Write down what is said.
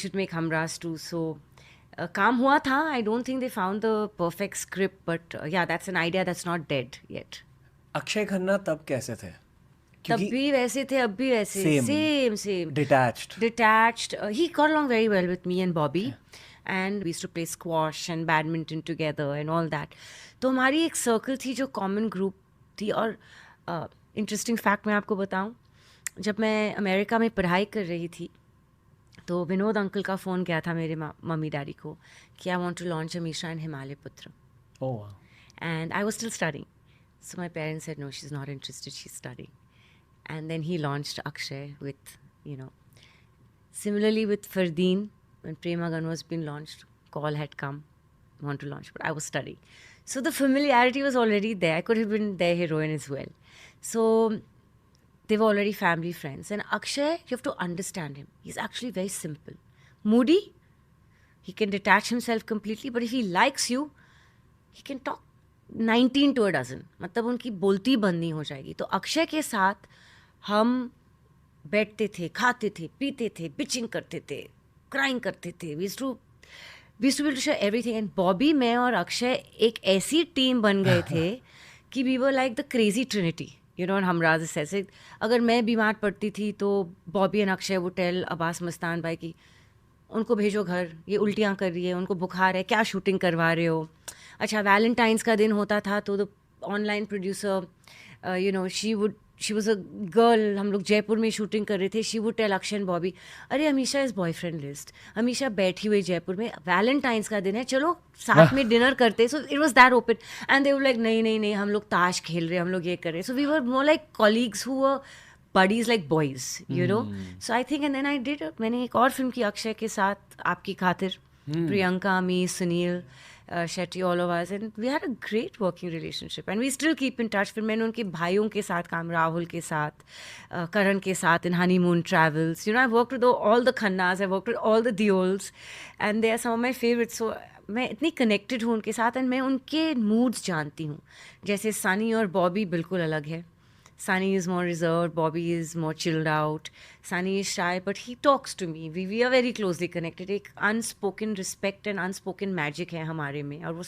should make Humras too. So काम हुआ था. I don't think they found the perfect script, but yeah, that's an idea that's not dead yet. Akshay Khanna तब कैसे थे? तब क्योंकि भी वैसे थे, अब भी वैसे, same same. Detached. Detached. He got along very well with me and Bobby. And we used to play squash and badminton together and all that. तो हमारी एक सर्कल थी जो कॉमन ग्रुप थी. और इंटरेस्टिंग फैक्ट मैं आपको बताऊं, जब मैं अमेरिका में पढ़ाई कर रही थी तो विनोद अंकल का फ़ोन गया था मेरे मम्मी डैडी को कि I want to launch Amisha and Himalaya Putra. Oh And I was still studying. So my parents said, no, she's not interested, she's studying. And then he launched Akshay with, you know, similarly with Fardeen, when Premagan was being launched, call had come, want to launch, but I was studying. So the familiarity was already there. I could have been their heroine as well. So they were already family friends. And Akshay, you have to understand him. He's actually very simple. Moody, he can detach himself completely, but if he likes you, he can talk 19 to a dozen. मतलब उनकी बोलती बंद नहीं हो जाएगी. तो अक्षय के साथ हम बैठते थे, खाते थे, पीते थे, बिचिंग करते थे, क्राइंग करते थे. We to be able to share everything. And Bobby, मैं और अक्षय एक ऐसी टीम बन गए थे कि we were like the crazy trinity. You know, हम राज ऐसे, अगर मैं बीमार पड़ती थी तो बॉबी एंड अक्षय वो टेल अब्बास मस्तान भाई की उनको भेजो घर, ये उल्टियाँ कर रही है, उनको बुखार है, क्या शूटिंग करवा रहे हो. अच्छा, वैलेंटाइंस का दिन होता था तो the online producer, you know, she was a girl, हम लोग जयपुर में शूटिंग कर रहे थे. She would tell Akshay and Bobby, अरे Ameesha is boyfriend list, Ameesha बैठी हुई जयपुर में, वैलेंटाइंस का दिन है, चलो साथ में डिनर करते. So it was that open. And they were like, नहीं नहीं नहीं, हम लोग ताश खेल रहे हैं, हम लोग ये कर रहे हैं. So we were more like colleagues who were buddies like boys, you know. So I think, and then I did, मैंने एक और फिल्म की अक्षय के साथ, आपकी खातिर, Priyanka, me, Sunil Shetty, all of us, and we had a great working relationship and we still keep in touch. फिर मैंने उनके भाइयों के साथ काम, राहुल के साथ, करण के साथ in Honeymoon Travels. You know, I've worked with all the Khannas, I've worked with all the Deols, and they are some of my favorites. So मैं इतनी कनेक्टेड हूँ उनके साथ, एंड मैं उनके मूड्स जानती हूँ. जैसे सनी और बॉबी बिल्कुल अलग है. Sunny is more reserved, Bobby is more chilled out. Sunny is shy, but he talks to me. We are very closely connected. एक unspoken respect and unspoken magic है हमारे में, और वो